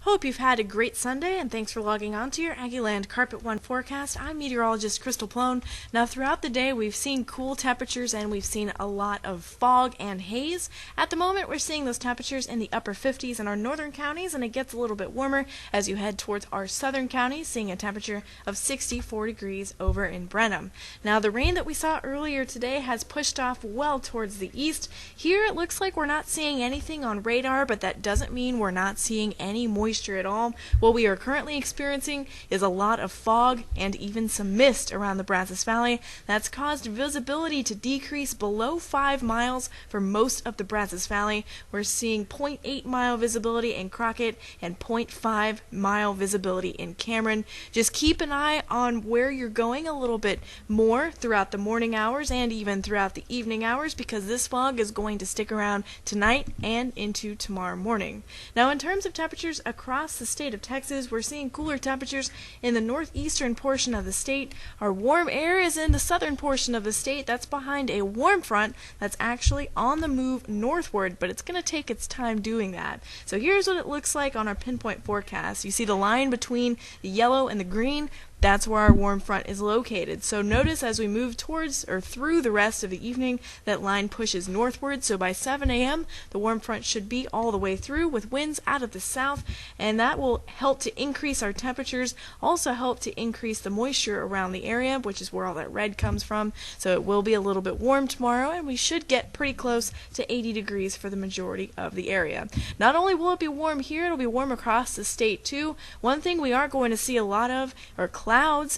Hope you've had a great Sunday, and thanks for logging on to your Aggieland Carpet One forecast. I'm meteorologist Crystal Plone. Now, throughout the day, we've seen cool temperatures and we've seen a lot of fog and haze. At the moment, we're seeing those temperatures in the upper 50s in our northern counties, and it gets a little bit warmer as you head towards our southern counties, seeing a temperature of 64 degrees over in Brenham. Now, the rain that we saw earlier today has pushed off well towards the east. Here, it looks like we're not seeing anything on radar, but that doesn't mean we're not seeing any moisture at all. What we are currently experiencing is a lot of fog and even some mist around the Brazos Valley. That's caused visibility to decrease below 5 miles for most of the Brazos Valley. We're seeing 0.8 mile visibility in Crockett and 0.5 mile visibility in Cameron. Just keep an eye on where you're going a little bit more throughout the morning hours and even throughout the evening hours, because this fog is going to stick around tonight and into tomorrow morning. Now, in terms of temperatures across the state of Texas, we're seeing cooler temperatures in the northeastern portion of the state. Our warm air is in the southern portion of the state. That's behind a warm front that's actually on the move northward, but it's going to take its time doing that. So here's what it looks like on our PinPoint forecast. You see the line between the yellow and the green. That's where our warm front is located. So notice as we move towards or through the rest of the evening, that line pushes northward. So by 7 a.m., the warm front should be all the way through with winds out of the south, and that will help to increase our temperatures, also help to increase the moisture around the area, which is where all that red comes from. So it will be a little bit warm tomorrow, and we should get pretty close to 80 degrees for the majority of the area. Not only will it be warm here, it'll be warm across the state too. One thing we are going to see a lot of are clouds,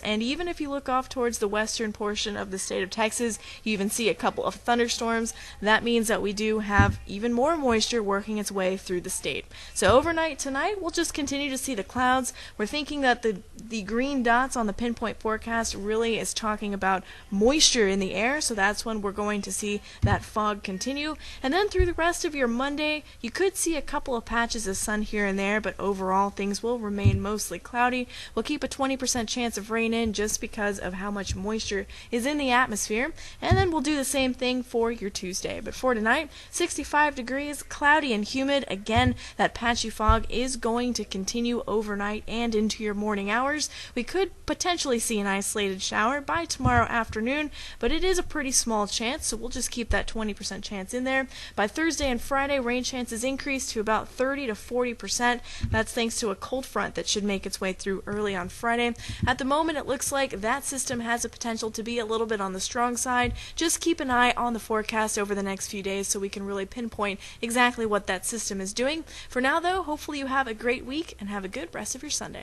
and even if you look off towards the western portion of the state of Texas, you even see a couple of thunderstorms. That means that we do have even more moisture working its way through the state. So overnight tonight, we'll just continue to see the clouds. We're thinking that the green dots on the PinPoint forecast really is talking about moisture in the air, so that's when we're going to see that fog continue. And then through the rest of your Monday, you could see a couple of patches of sun here and there, but overall things will remain mostly cloudy. We'll keep a 20% chance of rain in just because of how much moisture is in the atmosphere, and then we'll do the same thing for your Tuesday. But for tonight, 65 degrees, cloudy and humid. Again, that patchy fog is going to continue overnight and into your morning hours. We could potentially see an isolated shower by tomorrow afternoon, but it is a pretty small chance, so we'll just keep that 20% chance in there. By Thursday and Friday, rain chances increase to about 30 to 40%. That's thanks to a cold front that should make its way through early on Friday. At the moment, it looks like that system has the potential to be a little bit on the strong side. Just keep an eye on the forecast over the next few days so we can really pinpoint exactly what that system is doing. For now, though, hopefully you have a great week and have a good rest of your Sunday.